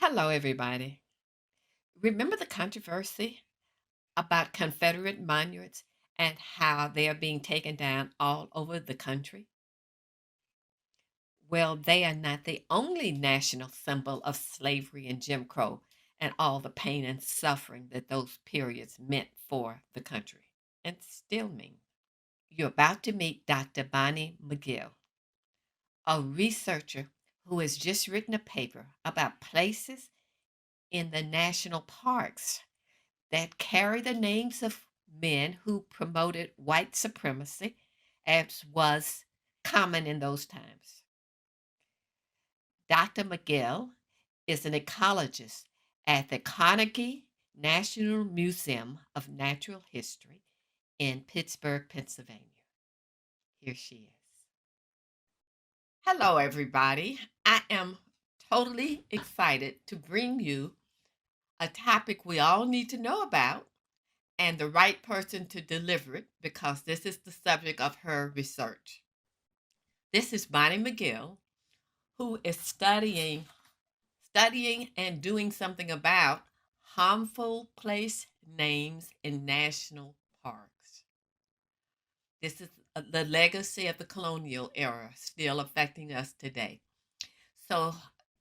Hello, everybody. Remember the controversy about Confederate monuments and how they are being taken down all over the country? Well, they are not the only national symbol of slavery and Jim Crow and all the pain and suffering that those periods meant for the country and still mean. You're about to meet Dr. Bonnie McGill, a researcher who has just written a paper about places in the national parks that carry the names of men who promoted white supremacy, as was common in those times. Dr. McGill is an ecologist at the Carnegie National Museum of Natural History in Pittsburgh, Pennsylvania. Here she is. Hello, everybody. I am totally excited to bring you a topic we all need to know about and the right person to deliver it because this is the subject of her research. This is Bonnie McGill, who is studying and doing something about harmful place names in national parks. This is the legacy of the colonial era still affecting us today. So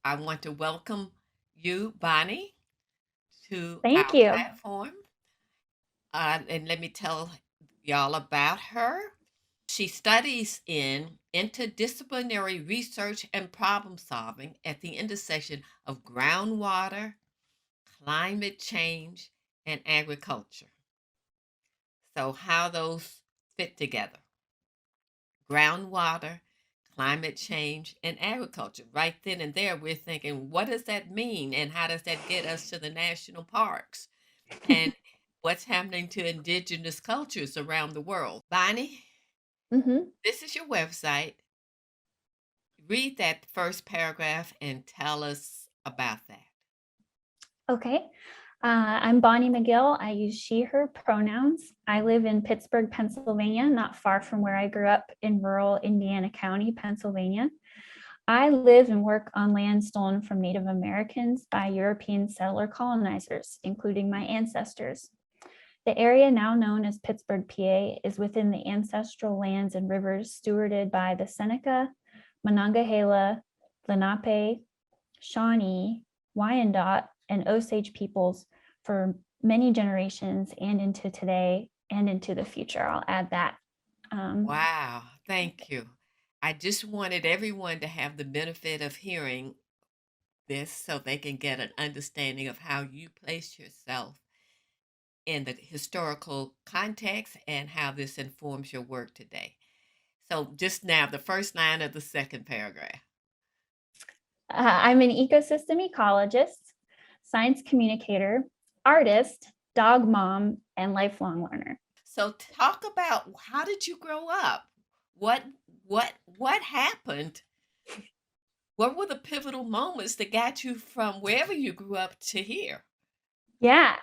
I want to welcome you, Bonnie, to Thank our you. platform. And let me tell y'all about her. She studies in interdisciplinary research and problem solving at the intersection of groundwater, climate change, and agriculture. So, how those fit together groundwater, climate change, and agriculture. Right then and there, we're thinking, what does that mean? And how does that get us to the national parks? And what's happening to indigenous cultures around the world? Bonnie, hmm this is your website. Read that first paragraph and tell us about that. Okay. I'm Bonnie McGill. I use she, her pronouns. I live in Pittsburgh, Pennsylvania, not far from where I grew up in rural Indiana County, Pennsylvania. I live and work on land stolen from Native Americans by European settler colonizers, including my ancestors. The area now known as Pittsburgh, PA, is within the ancestral lands and rivers stewarded by the Seneca, Monongahela, Lenape, Shawnee, Wyandot, and Osage peoples for many generations and into today and into the future. I'll add that. Um, Wow, thank you. I just wanted everyone to have the benefit of hearing this so they can get an understanding of how you place yourself in the historical context and how this informs your work today. So, just now, the first line of the second paragraph. I'm an ecosystem ecologist, science communicator, artist, dog mom, and lifelong learner. So, talk about how did you grow up? What what happened? What were the pivotal moments that got you from wherever you grew up to here? Yeah.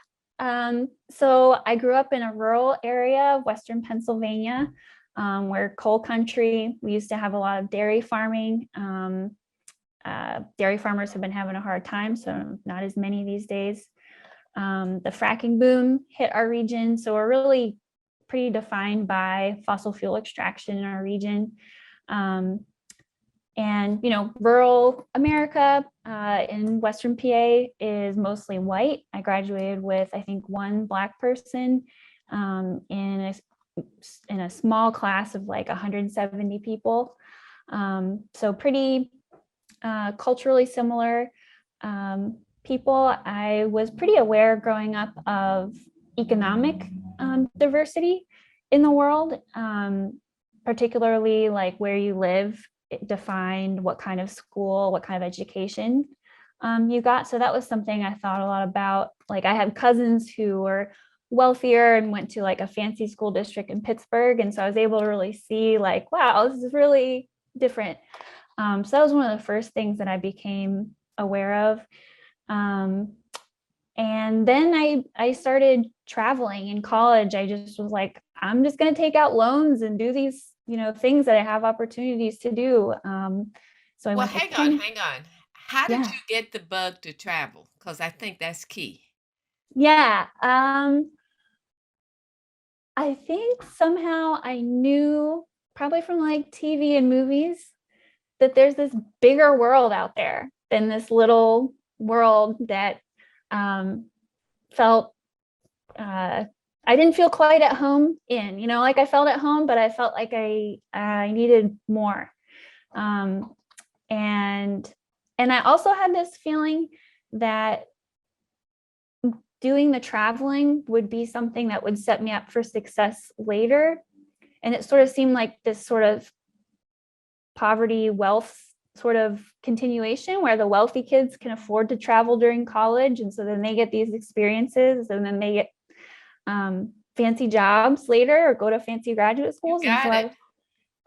So I grew up in a rural area of Western Pennsylvania, where coal country. We used to have a lot of dairy farming. Dairy farmers have been having a hard time, so not as many these days. The fracking boom hit our region, so we're really pretty defined by fossil fuel extraction in our region. And rural America in Western PA is mostly white. I graduated with, I think, one Black person in a small class of like 170 people. So pretty culturally similar people. I was pretty aware growing up of economic diversity in the world, particularly like where you live. It defined what kind of school, what kind of education you got. So that was something I thought a lot about. Like I had cousins who were wealthier and went to like a fancy school district in Pittsburgh. And so I was able to really see like, wow, this is really different. So that was one of the first things that I became aware of. And then I started traveling in college. I just was like, I'm just going to take out loans and do these, things that I have opportunities to do. So I Well, went to Kenya. hang on. How did Yeah. you get the bug to travel? Because I think that's key. Yeah. I think somehow I knew, probably from like TV and movies, that there's this bigger world out there than this little world that um, felt I didn't feel quite at home in. Like I felt at home, but I felt like I needed more. Um, and and I also had this feeling that doing the traveling would be something that would set me up for success later. And it sort of seemed like this sort of poverty wealth sort of continuation where the wealthy kids can afford to travel during college, and so then they get these experiences, and then they get fancy jobs later or go to fancy graduate You schools. got it.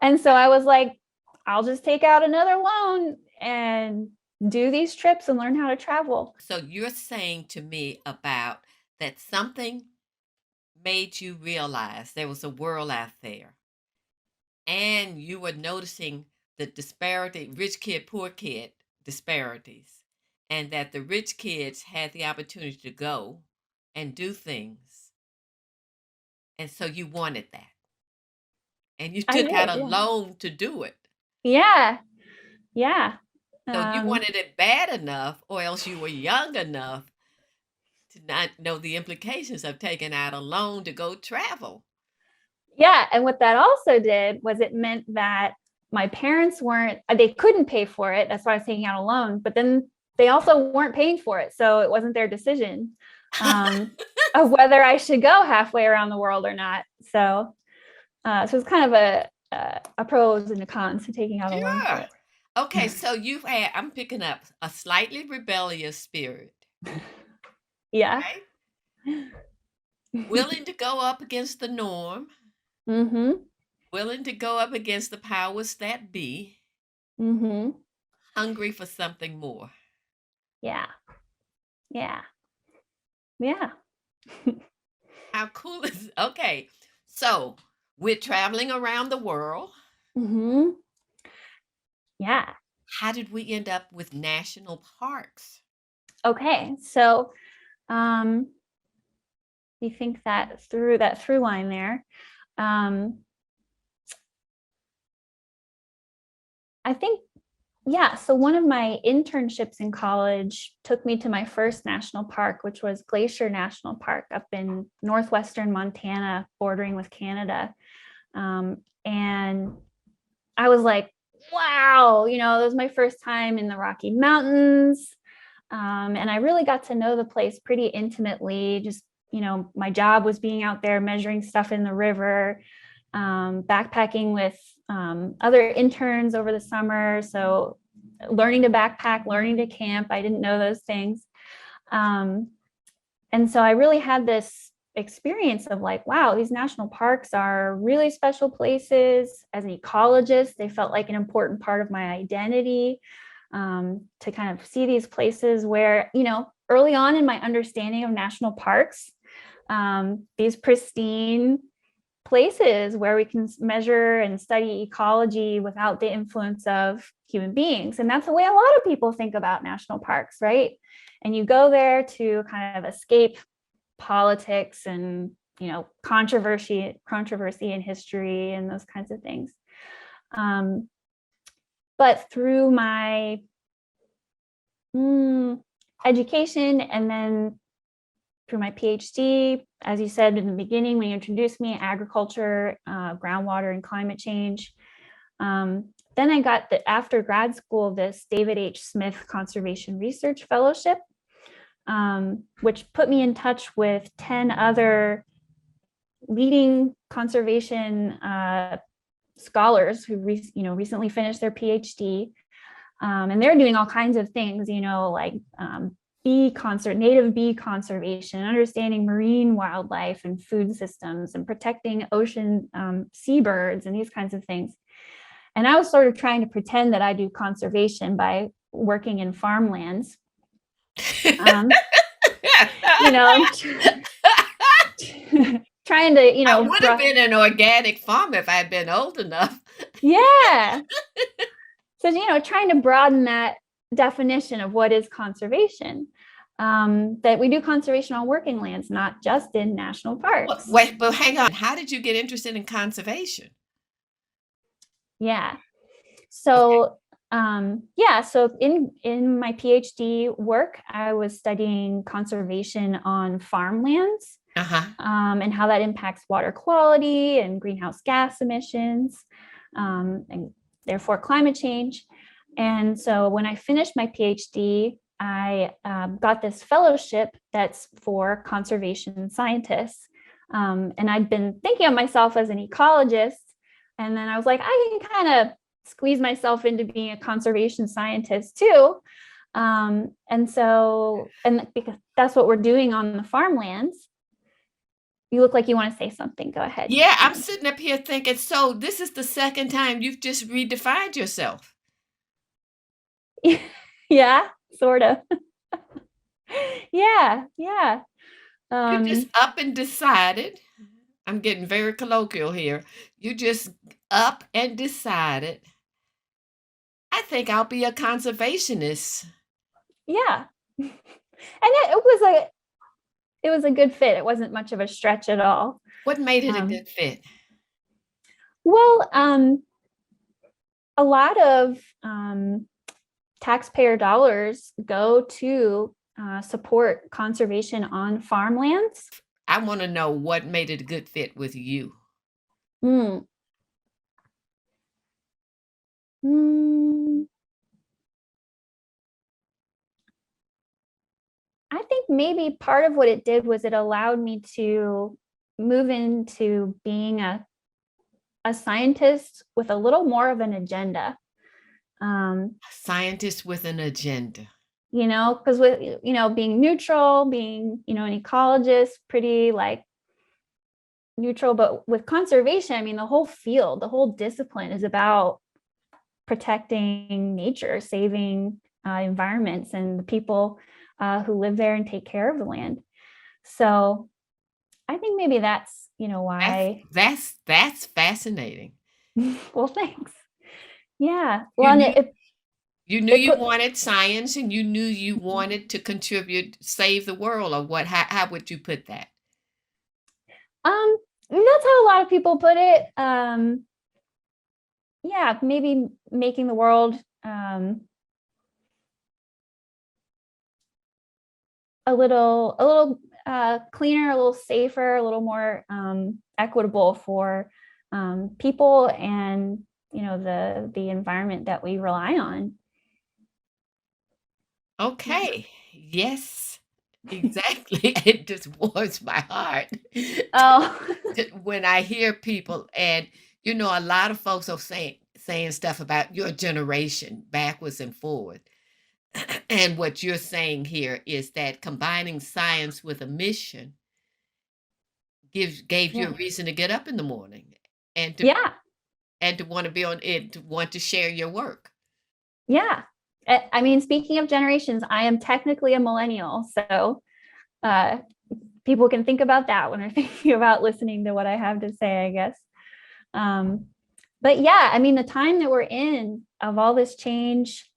And so I was like, I'll just take out another loan and do these trips and learn how to travel. So you're saying to me about that something made you realize there was a world out there, and you were noticing the disparity, rich kid, poor kid disparities, and that the rich kids had the opportunity to go and do things. And so you wanted that. And you I took out did, a yeah. loan to do it. Yeah, yeah. So you Um, wanted it bad enough, or else you were young enough to not know the implications of taking out a loan to go travel. yeah. And what that also did was it meant that my parents they couldn't pay for it. That's why I was taking out a loan, but then they also weren't paying for it. So it wasn't their decision of whether I should go halfway around the world or not. So it's kind of a pros and a cons to taking out a loan for Sure. it. Okay, so you've had, I'm picking up a slightly rebellious spirit, Yeah. right? Willing to go up against the norm, Mm-hmm. willing to go up against the powers that be, Mm-hmm. hungry for something more. Yeah. Yeah. Yeah. How cool is okay? So we're traveling around the world. Mm-hmm. Yeah. How did we end up with national parks? Okay. So um you think that through line there. Um I think, yeah. So one of my internships in college took me to my first national park, which was Glacier National Park up in northwestern Montana, bordering with Canada. And I was like, wow, that was my first time in the Rocky Mountains. And I really got to know the place pretty intimately. Just, my job was being out there measuring stuff in the river, backpacking with other interns over the summer. So learning to backpack, learning to camp. I didn't know those things. And so I really had this experience of like, wow, these national parks are really special places. As an ecologist, they felt like an important part of my identity, to kind of see these places where, early on in my understanding of national parks, these pristine places where we can measure and study ecology without the influence of human beings. And that's the way a lot of people think about national parks, right? And you go there to kind of escape politics and controversy in history and those kinds of things. But through my education and then through my PhD, as you said in the beginning when you introduced me, agriculture, groundwater, and climate change. Then I got after grad school this David H. Smith Conservation Research Fellowship, which put me in touch with 10 other leading conservation scholars who recently finished their PhD. And they're doing all kinds of things, like native bee conservation, understanding marine wildlife and food systems, and protecting ocean seabirds and these kinds of things. And I was sort of trying to pretend that I do conservation by working in farmlands. Trying to, I would have been an organic farmer if I had been old enough. Yeah. So, trying to broaden that definition of what is conservation. That we do conservation on working lands, not just in national parks. Wait, but hang on. How did you get interested in conservation? Yeah. Okay. So so in my PhD work, I was studying conservation on farmlands, Uh-huh. and how that impacts water quality and greenhouse gas emissions, and therefore climate change. And so when I finished my PhD, I got this fellowship that's for conservation scientists. And I'd been thinking of myself as an ecologist. And then I was like, I can kind of squeeze myself into being a conservation scientist too. And because that's what we're doing on the farmlands. You look like you want to say something. Go ahead, Yeah, I'm Jean. sitting up here thinking, so this is the second time you've just redefined yourself. Yeah, sort of. Yeah, yeah. You just Um, up and decided. I'm getting very colloquial here. You just up and decided, I think I'll be a conservationist. yeah. And it was a good fit. It wasn't much of a stretch at all. What made it a Um, good fit? well, a lot of taxpayer dollars go to support conservation on farmlands. I want to know what made it a good fit with you. Mm. Mm. I think maybe part of what it did was it allowed me to move into being a scientist with a little more of an agenda. Scientist with an agenda. Because with, being neutral, being, an ecologist, pretty like neutral, but with conservation, I mean, the whole field, the whole discipline is about protecting nature, saving environments and the people who live there and take care of the land. So I think maybe that's, That's why. that's that's fascinating. Well, thanks. Yeah. You Well, and knew it you put, wanted science and you knew you wanted to contribute, save the world, or what? How would you put that? that's how a lot of people put it. Yeah, maybe making the world a little cleaner, a little safer, a little more equitable for people and the environment that we rely on. Yeah. Okay. Yes, exactly. It just warms my heart Oh, when I hear people, and a lot of folks are saying stuff about your generation backwards and forward. And what you're saying here is that combining science with a mission gave you a yeah. reason to get up in the morning and to Yeah. want to be on it, to want to share your work. Yeah. I mean, speaking of generations, I am technically a millennial. So uh, people can think about that when they're thinking about listening to what I have to say, I guess. Um, but yeah, I mean, the time that we're in of all this change,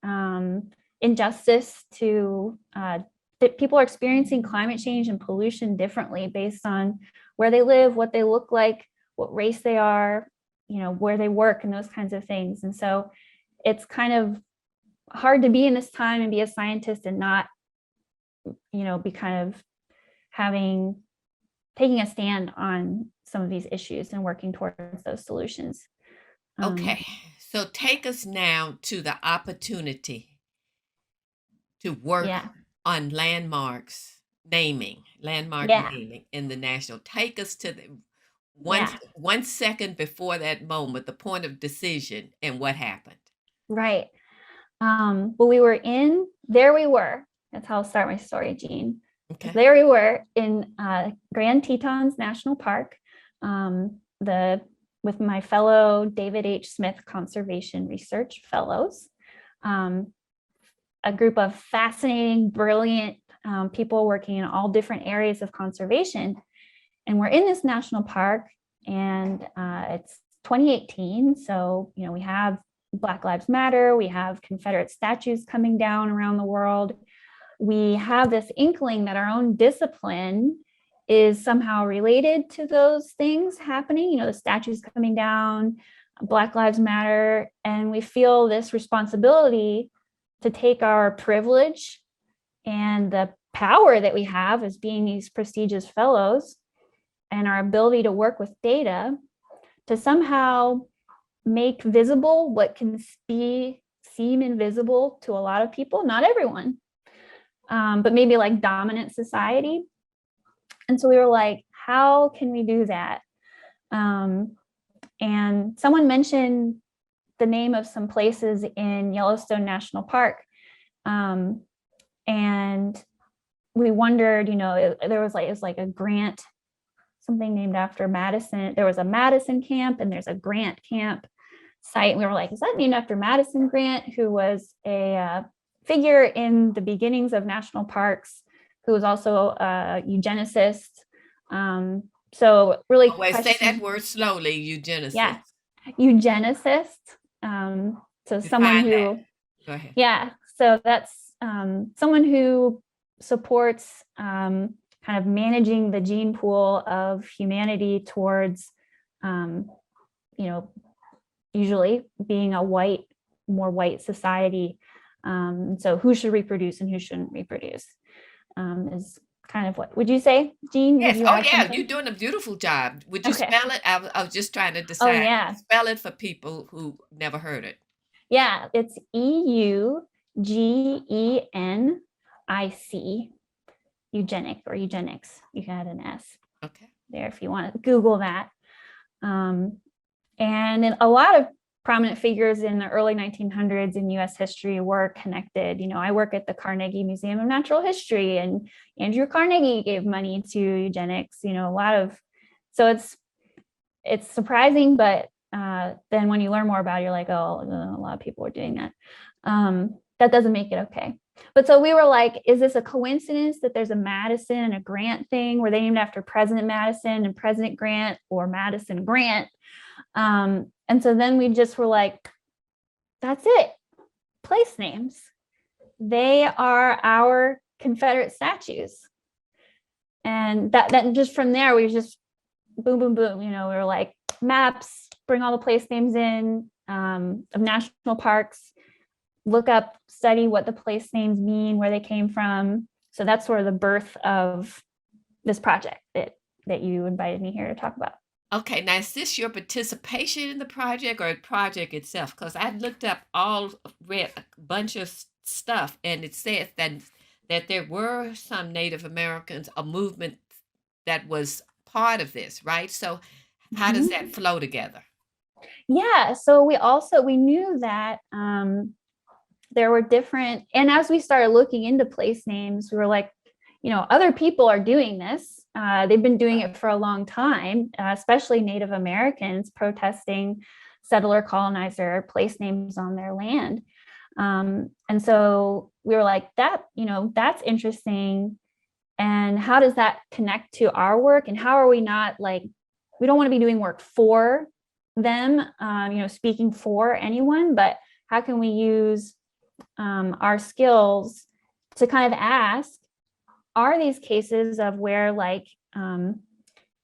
injustice that people are experiencing climate change and pollution differently based on where they live, what they look like, what race they are, where they work and those kinds of things. And so it's kind of hard to be in this time and be a scientist and not, be kind of taking a stand on some of these issues and working towards those solutions. Okay. So take us now to the opportunity to work Yeah. on landmark Yeah. naming in the national. Take us to the one Yeah. 1 second before that moment, the point of decision, and what happened. Right. Well, there we were. That's how I'll start my story, Jean. Okay. There we were in Grand Tetons National Park, with my fellow David H. Smith Conservation Research Fellows, a group of fascinating, brilliant people working in all different areas of conservation. And we're in this national park, and it's 2018. So, we have Black Lives Matter. We have Confederate statues coming down around the world. We have this inkling that our own discipline is somehow related to those things happening, the statues coming down, Black Lives Matter, and we feel this responsibility to take our privilege and the power that we have as being these prestigious fellows and our ability to work with data to somehow make visible what can seem invisible to a lot of people, not everyone, but maybe like dominant society. And so we were like, how can we do that? And someone mentioned the name of some places in Yellowstone National Park. And we wondered, it was like a grant, something named after Madison. There was a Madison camp and there's a Grant camp site. And we were like, is that named after Madison Grant, who was a figure in the beginnings of national parks, who was also a eugenicist. So really, Wait, say that word slowly. Eugenicist. Yeah, eugenicist. So someone who, go ahead. Yeah, so that's someone who supports kind of managing the gene pool of humanity towards, usually being a more white society. So who should reproduce and who shouldn't reproduce is kind of what, would you say, Jean? Yes. Oh, yeah, something? You're doing a beautiful job. Would you spell it? I was just trying to decide. Oh, yeah. Spell it for people who never heard it. Yeah, it's EUGENIC, eugenic or eugenics. You can add an S there if you want to Google that. And a lot of prominent figures in the early 1900s in US history were connected. I work at the Carnegie Museum of Natural History, and Andrew Carnegie gave money to eugenics, so it's surprising, but then when you learn more about it, you're like, oh, a lot of people are doing that. That doesn't make it okay. But so we were like, is this a coincidence that there's a Madison and a Grant thing? Were they named after President Madison and President Grant, or Madison Grant? And so then we just were like, that's it. Place names. They are our Confederate statues. And that just from there, we just boom, boom, boom. We were like, maps, bring all the place names in of national parks, look up, study what the place names mean, where they came from. So that's sort of the birth of this project that you invited me here to talk about. Okay, now is this your participation in the project or the project itself? Because I looked up read a bunch of stuff, and it says that there were some Native Americans, a movement that was part of this, right? So how does that flow together? Yeah, so we knew that there were different, and as we started looking into place names, we were like, other people are doing this. They've been doing it for a long time, especially Native Americans protesting settler colonizer place names on their land. And so we were like, that's interesting. And how does that connect to our work? And how are we not we don't want to be doing work for them, speaking for anyone, but how can we use our skills to kind of ask, are these cases of where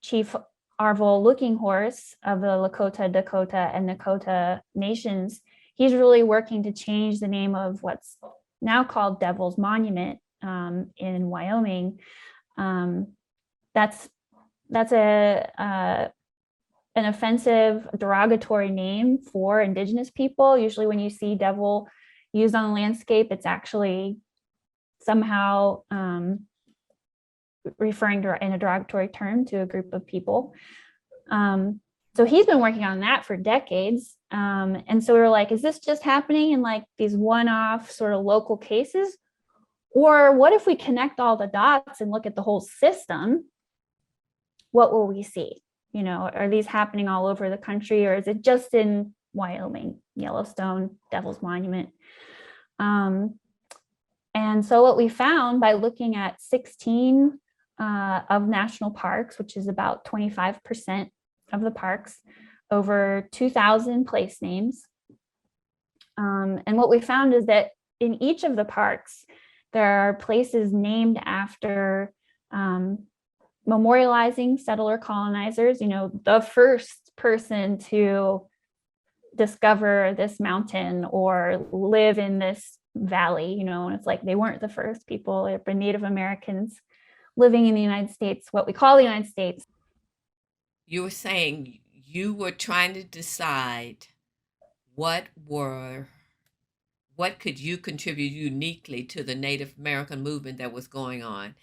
Chief Arvol Looking Horse of the Lakota, Dakota, and Nakota nations, he's really working to change the name of what's now called Devil's Monument in Wyoming. That's an offensive, derogatory name for indigenous people. Usually when you see devil used on the landscape, it's actually somehow referring to in a derogatory term to a group of people. So he's been working on that for decades. And so we were like, is this just happening in these one-off sort of local cases? Or what if we connect all the dots and look at the whole system? What will we see? Are these happening all over the country, or is it just in Wyoming, Yellowstone, Devil's Monument? And so what we found by looking at 16 of national parks, which is about 25% of the parks, over 2,000 place names, And what we found is that in each of the parks, there are places named after memorializing settler colonizers, the first person to discover this mountain or live in this valley, and it's like they weren't the first people, they've been Native Americans living in the United States, what we call the United States. You were saying you were trying to decide what were what could you contribute uniquely to the Native American movement that was going on?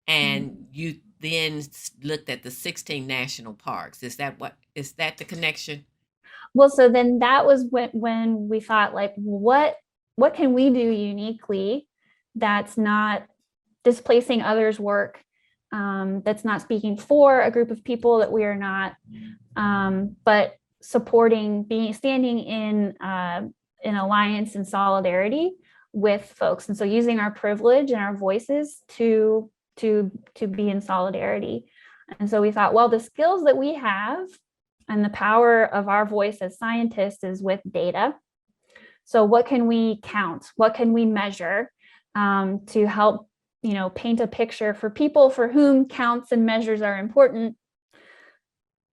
And you then looked at the 16 national parks. Is that the connection? Well, so then that was when we thought, like, what can we do uniquely that's not displacing others' work, that's not speaking for a group of people that we are not, but supporting, standing in alliance and solidarity with folks. And so using our privilege and our voices to be in solidarity. And so we thought, well, the skills that we have and the power of our voice as scientists is with data. So what can we count? What can we measure, to help, paint a picture for people for whom counts and measures are important?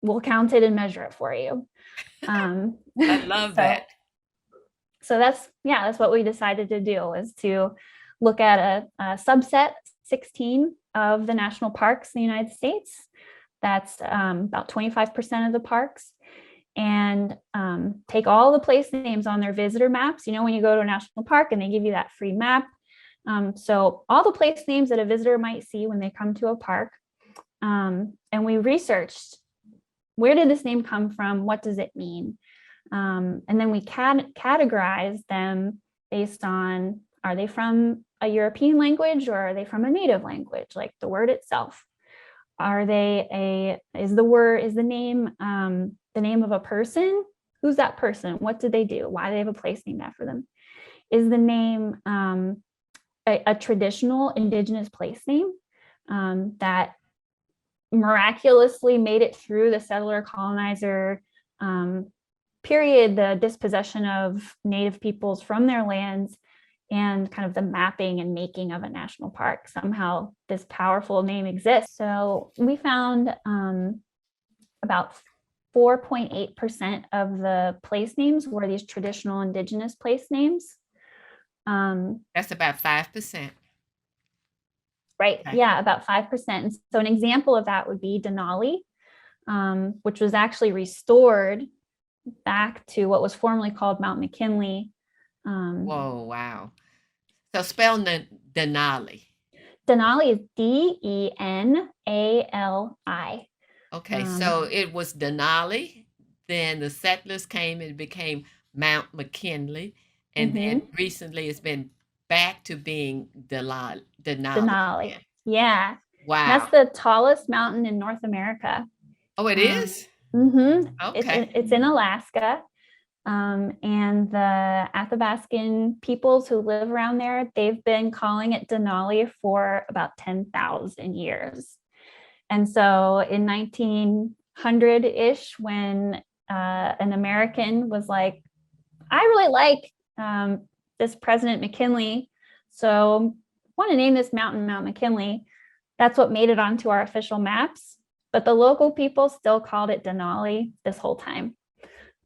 We'll count it and measure it for you. I love so, that. So that's what we decided to do, is to look at a subset, 16 of the national parks in the United States. That's about 25% of the parks, and take all the place names on their visitor maps. When you go to a national park and they give you that free map. So all the place names that a visitor might see when they come to a park. And we researched, where did this name come from? What does it mean? And then we categorize them based on, are they from a European language or are they from a native language, like the word itself? Is the name the name of a person? Who's that person? What did they do? Why do they have a place named after them? Is the name a traditional indigenous place name that miraculously made it through the settler colonizer period, the dispossession of Native peoples from their lands, and kind of the mapping and making of a national park? Somehow this powerful name exists. So we found about 4.8% of the place names were these traditional indigenous place names. That's about 5%. Right. Okay. Yeah, about 5%. And so an example of that would be Denali, which was actually restored back to what was formerly called Mount McKinley. Whoa, wow. So spell Denali. Denali is Denali. Okay, so it was Denali. Then the settlers came and it became Mount McKinley. And then recently it's been back to being Denali. Denali. Yeah. Wow. That's the tallest mountain in North America. Oh, it is? Okay. It's in Alaska. And the Athabascan peoples who live around there, they've been calling it Denali for about 10,000 years. And so in 1900-ish, when an American was like, I really like this President McKinley, so I want to name this mountain Mount McKinley. That's what made it onto our official maps. But the local people still called it Denali this whole time.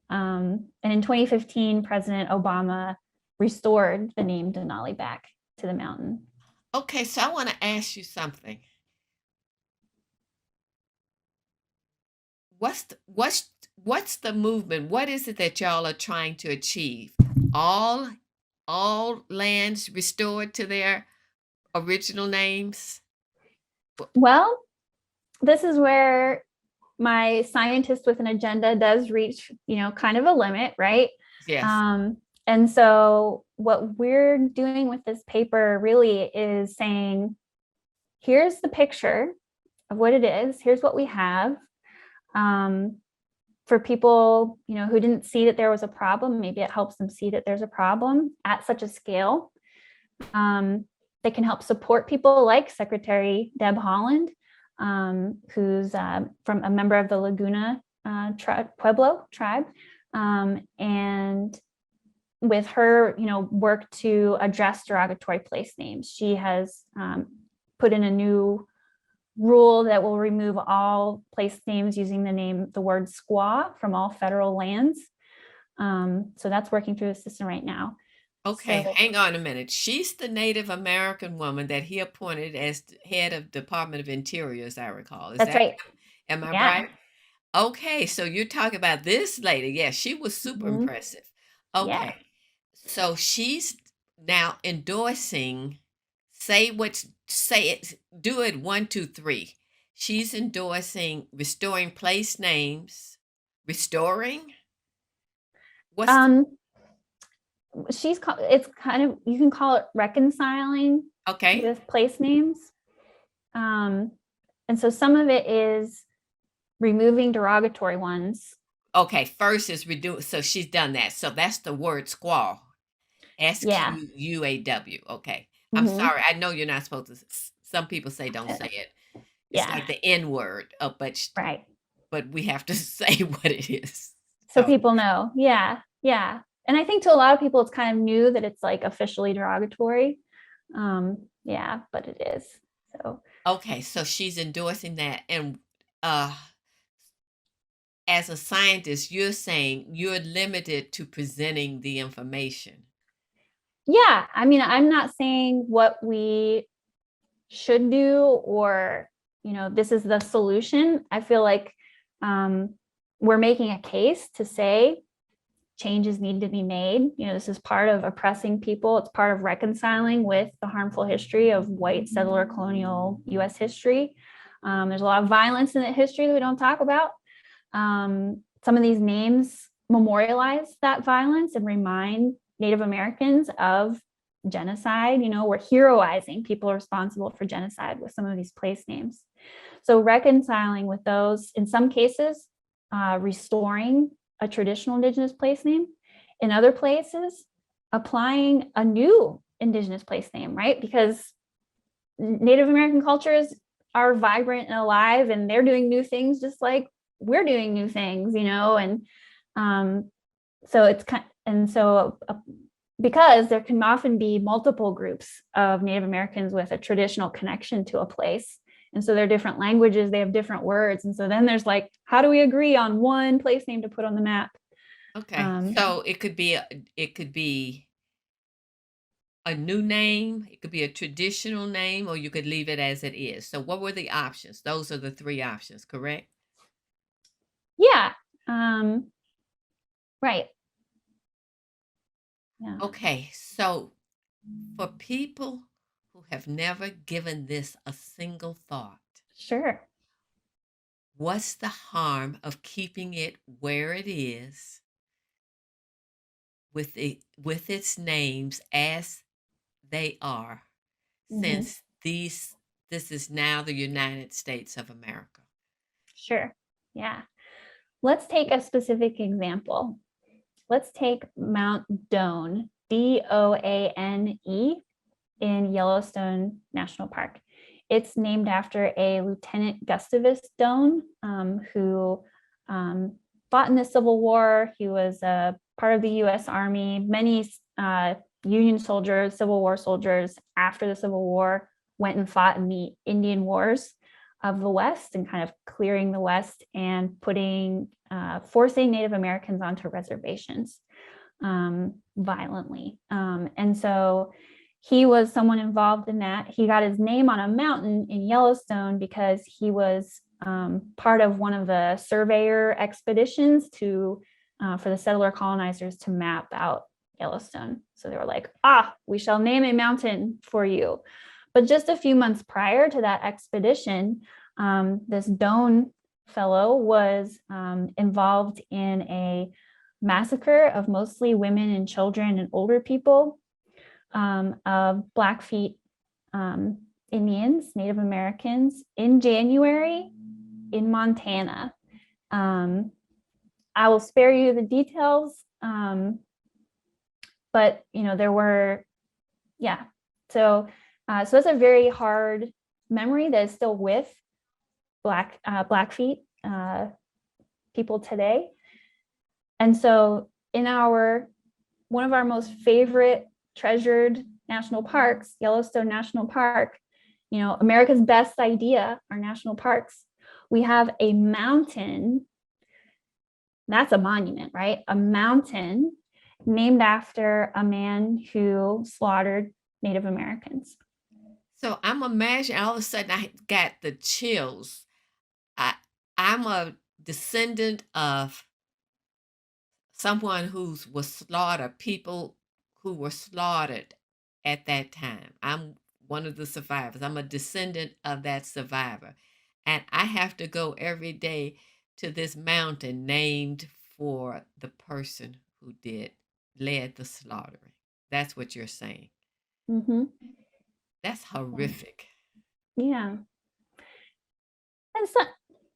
And in 2015, President Obama restored the name Denali back to the mountain. Okay, so I want to ask you something. What's the movement? What is it that y'all are trying to achieve? All lands restored to their original names? Well, this is where my scientist with an agenda does reach, kind of a limit, right? Yes. And so what we're doing with this paper really is saying, here's the picture of what it is. Here's what we have. For people, who didn't see that there was a problem, maybe it helps them see that there's a problem at such a scale. They can help support people like Secretary Deb Haaland, who's from a member of the Laguna Pueblo tribe. And with her, work to address derogatory place names. She has put in a new rule that will remove all place names using the word squaw from all federal lands. So that's working through the system right now. Okay, So hang on a minute. She's the Native American woman that he appointed as head of Department of Interior, as I recall. Is that's that, right. am I Yeah. right? Okay, so you're talking about this lady. Yeah, she was super Mhm. impressive. Yeah. Okay, so she's now endorsing, say it, do it one, two, three. She's endorsing restoring place names, restoring? What's the, Um, it's kind of, you can call it reconciling okay? with place names. Um, and so some of it is removing derogatory ones. Okay, first is redo. So she's done that. So that's the word squaw. Yeah. SQUAW. Okay. I'm Hmm. sorry. I know you're not supposed to. Some people say don't say it. It's Yeah. like the N word, Right. but we have to say what it is. So So people know. Yeah. Yeah. And I think to a lot of people, it's kind of new that it's like officially derogatory. Yeah, but it is. So okay, so she's endorsing that, and uh, as a scientist, you're saying you're limited to presenting the information. yeah, I mean, I'm not saying what we should do or, this is the solution. I feel like we're making a case to say changes need to be made. This is part of oppressing people. It's part of reconciling with the harmful history of white settler colonial US history. There's a lot of violence in that history that we don't talk about. Some of these names memorialize that violence and remind Native Americans of genocide. We're heroizing people responsible for genocide with some of these place names. So reconciling with those, in some cases, restoring a traditional indigenous place name. In other places, applying a new indigenous place name, right? Because Native American cultures are vibrant and alive, and they're doing new things just like we're doing new things, and so it's kind and so because there can often be multiple groups of Native Americans with a traditional connection to a place. And so they're different languages, they have different words. And so then there's like, how do we agree on one place name to put on the map? Okay, Um, so it could be a new name, it could be a traditional name, or you could leave it as it is. So what were the options? Those are the three options, correct? yeah. Um, right. Yeah. Okay, so for people who have never given this a single thought, Sure. what's the harm of keeping it where it is with its names as they are, Mhm. since this is now the United States of America? Sure. Yeah. Let's take a specific example. Let's take Mount Doane, Doane, in Yellowstone National Park. It's named after a Lieutenant Gustavus Doane, who fought in the Civil War. He was a part of the U.S. Army. Many Union soldiers, Civil War soldiers after the Civil War went and fought in the Indian Wars of the West and kind of clearing the West and forcing Native Americans onto reservations violently. And so he was someone involved in that. He got his name on a mountain in Yellowstone because he was part of one of the surveyor expeditions for the settler colonizers to map out Yellowstone. So they were like, we shall name a mountain for you. But just a few months prior to that expedition, this Doane fellow was involved in a massacre of mostly women and children and older people, of Blackfeet Indians, Native Americans, in January in Montana. I will spare you the details, but there were, yeah. So it's a very hard memory that is still with Blackfeet people today. And so in our one of our most favorite treasured national parks, Yellowstone National Park, America's best idea, our national parks, we have a mountain. That's a monument, right? A mountain named after a man who slaughtered Native Americans. So I'm imagining all of a sudden I got the chills. I I'm a descendant of someone who was slaughtered, people who were slaughtered at that time. I'm one of the survivors. I'm a descendant of that survivor. And I have to go every day to this mountain named for the person who led the slaughtering. That's what you're saying. Mm-hmm. That's horrific. Yeah.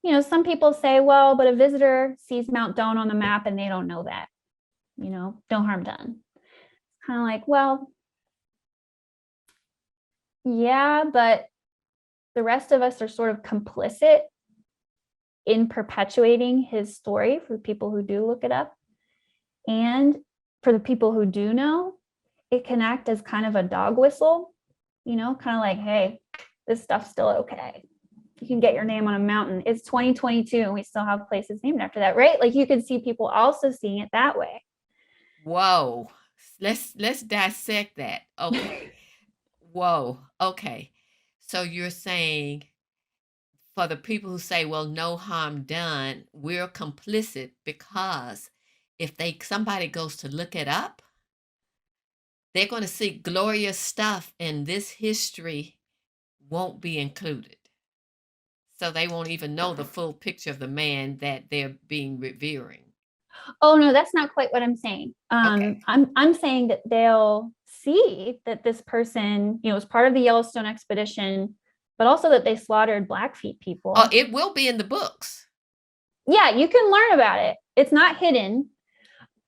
And some people say, well, but a visitor sees Mount Doane on the map and they don't know that, no harm done. It's kind of like, well, yeah, but the rest of us are sort of complicit in perpetuating his story for the people who do look it up. And for the people who do know, it can act as kind of a dog whistle, kind of like, hey, this stuff's still okay. You can get your name on a mountain. It's 2022 and we still have places named after that, right? Like you could see people also seeing it that way. Whoa. Let's dissect that. Okay. Whoa. Okay. So you're saying for the people who say, well, no harm done, we're complicit because if somebody goes to look it up, they're going to see glorious stuff and this history won't be included. So they won't even know the full picture of the man that they're being revering. Oh no, that's not quite what I'm saying. Okay. I'm saying that they'll see that this person, was part of the Yellowstone expedition, but also that they slaughtered Blackfeet people. Oh, it will be in the books. Yeah, you can learn about it. It's not hidden.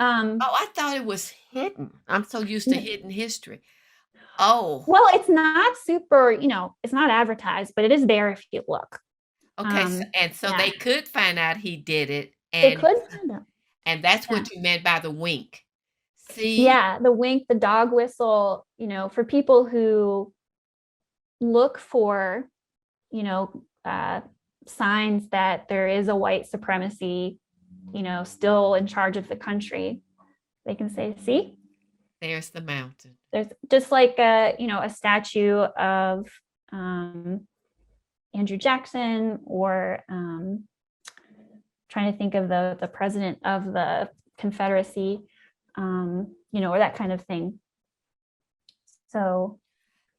Oh, I thought it was hidden. I'm so used to hidden history. Oh, well, it's not super, it's not advertised, but it is there if you look. okay. So Yeah, they could find out he did it, they could find out. and that's Yeah. what you meant by the wink. See, Yeah, the wink, the dog whistle, for people who look for, signs that there is a white supremacy, still in charge of the country, they can say, see, there's the mountain. there's just like a statue of Andrew Jackson, or trying to think of the president of the Confederacy, or that kind of thing. So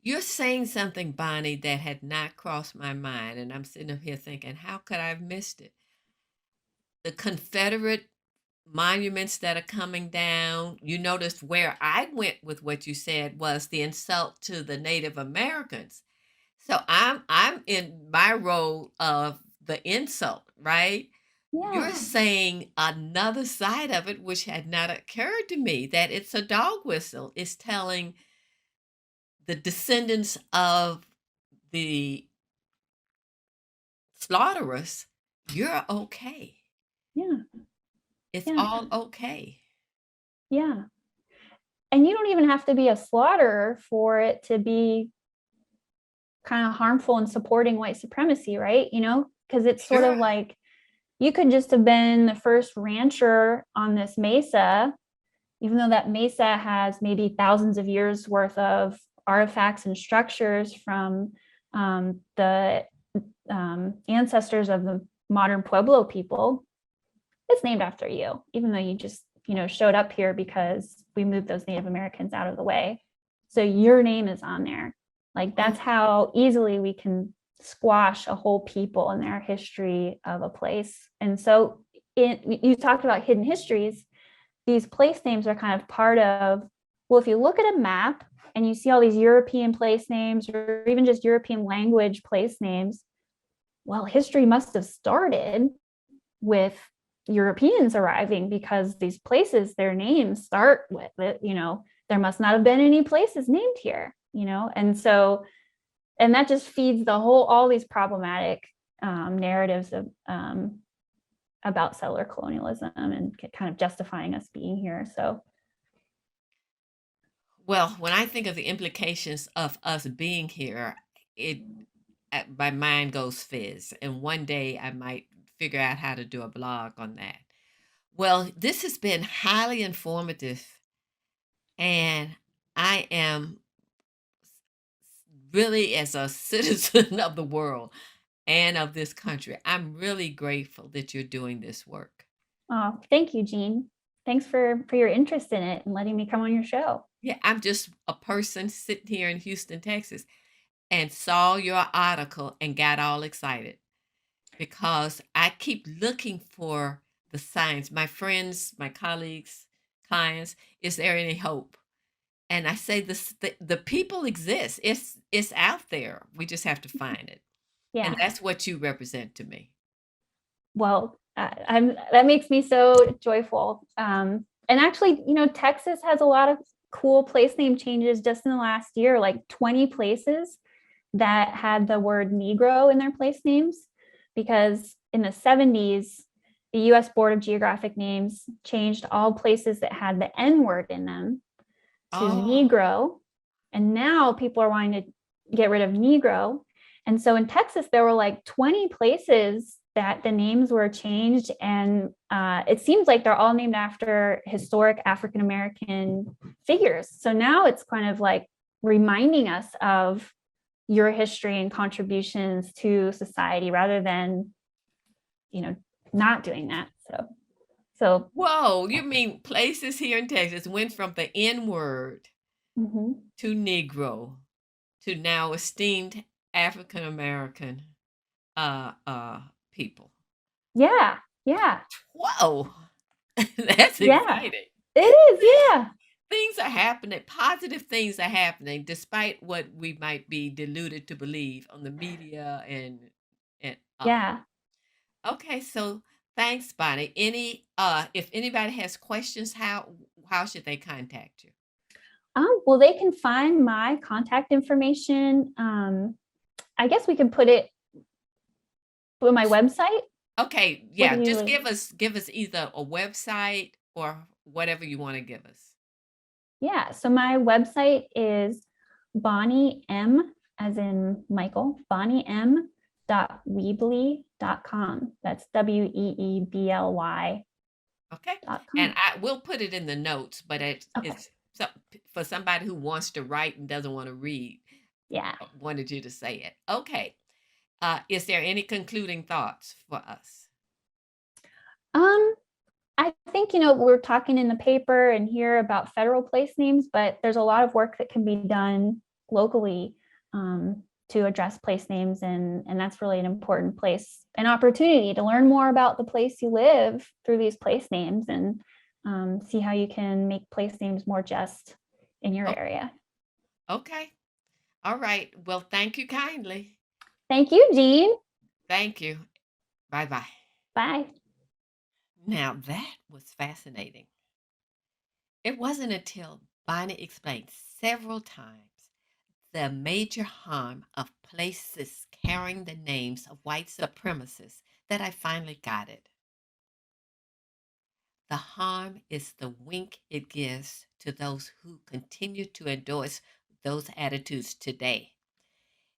You're saying something, Bonnie, that had not crossed my mind, and I'm sitting up here thinking, how could I have missed it? The Confederate monuments that are coming down. You noticed where I went with what you said was the insult to the Native Americans. So I'm in my role of the insult, right? yeah, You're saying another side of it, which had not occurred to me, that it's a dog whistle. It's telling the descendants of the slaughterers, you're okay. yeah, It's yeah, all okay. yeah. And you don't even have to be a slaughterer for it to be kind of harmful and supporting white supremacy, right? Because it's sort Sure. of like you could just have been the first rancher on this mesa, even though that mesa has maybe thousands of years worth of artifacts and structures from the ancestors of the modern Pueblo people. It's named after you, even though you just showed up here because we moved those Native Americans out of the way. So your name is on there. Like that's how easily we can squash a whole people and their history of a place. And so you talked about hidden histories. These place names are kind of part of, well, if you look at a map and you see all these European place names or even just European language place names, well, history must have started with Europeans arriving, because these places, their names start with it, there must not have been any places named here, and so, and that just feeds all these problematic narratives of about settler colonialism and kind of justifying us being here. So Well, when I think of the implications of us being here, it my mind goes fizz, and one day I might figure out how to do a blog on that. Well, this has been highly informative, and I am really, as a citizen of the world and of this country, I'm really grateful that you're doing this work. Oh, thank you, Jean. Thanks for your interest in it and letting me come on your show. Yeah, I'm just a person sitting here in Houston, Texas, and saw your article and got all excited because I keep looking for the signs. My friends, my colleagues, clients, is there any hope? And I say this the people exist. It's out there. We just have to find it. And Yeah. that's what you represent to me. Well, I'm that makes me so joyful. And actually, Texas has a lot of cool place name changes just in the last year, like 20 places that had the word Negro in their place names, because in the 70s, the US Board of Geographic Names changed all places that had the N word in them to Oh, Negro. And now people are wanting to get rid of Negro. And so in Texas, there were like 20 places that the names were changed. And it seems like they're all named after historic African American figures. So now it's kind of like reminding us of your history and contributions to society rather than, not doing that. So whoa, you mean places here in Texas went from the N word mhm. to Negro to now esteemed African American people. Yeah, yeah, Whoa, that's yeah. exciting. It is, yeah. Things are happening, positive things are happening despite what we might be deluded to believe on the media and Yeah. okay, so thanks, Bonnie. Any if anybody has questions, how should they contact you? Well, they can find my contact information. I guess we can put it with my website. Okay, What do yeah, you just usually? give us either a website or whatever you want to give us. Yeah. So my website is Bonnie M, as in Michael, Bonnie M .weebly.com. That's WEEBLY Okay? And .com. I will put it in the notes, but Okay. it's so, for somebody who wants to write and doesn't want to read. Yeah. I wanted you to say it. Okay. Is there any concluding thoughts for us? Um, I think, we're talking in the paper and here about federal place names, but there's a lot of work that can be done locally to address place names. And that's really an important place, an opportunity to learn more about the place you live through these place names and see how you can make place names more just in your Oh, area. okay. All right. Well, thank you kindly. Thank you, Jean. Thank you. Bye bye. Bye. Now that was fascinating. It wasn't until Bonnie explained several times the major harm of places carrying the names of white supremacists that I finally got it. The harm is the wink it gives to those who continue to endorse those attitudes today.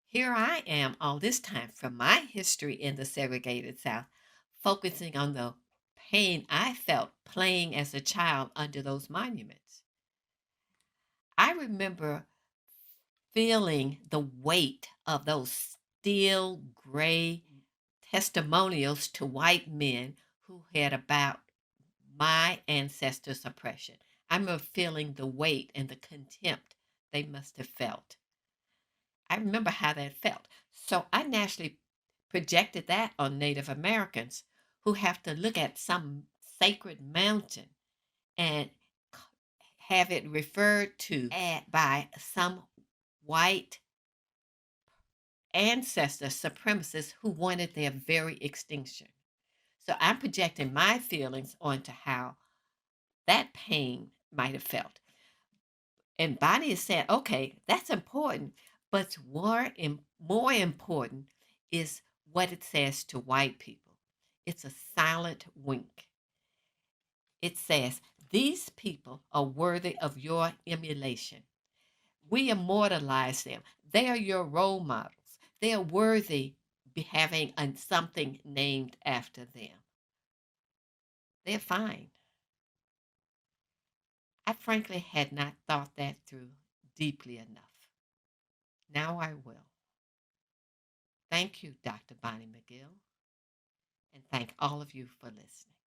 Here I am all this time from my history in the segregated South, focusing on the pain I felt playing as a child under those monuments. I remember feeling the weight of those steel gray testimonials to white men who had about my ancestors' oppression. I remember feeling the weight and the contempt they must have felt. I remember how that felt. So I naturally projected that on Native Americans who have to look at some sacred mountain and have it referred to by some white ancestor supremacists who wanted their very extinction. So I'm projecting my feelings onto how that pain might have felt. And Bonnie is saying, okay, that's important, but more important is what it says to white people. It's a silent wink. It says, these people are worthy of your emulation. We immortalize them. They are your role models. They are worthy having something named after them. They're fine. I frankly had not thought that through deeply enough. Now I will. Thank you, Dr. Bonnie McGill, and thank all of you for listening.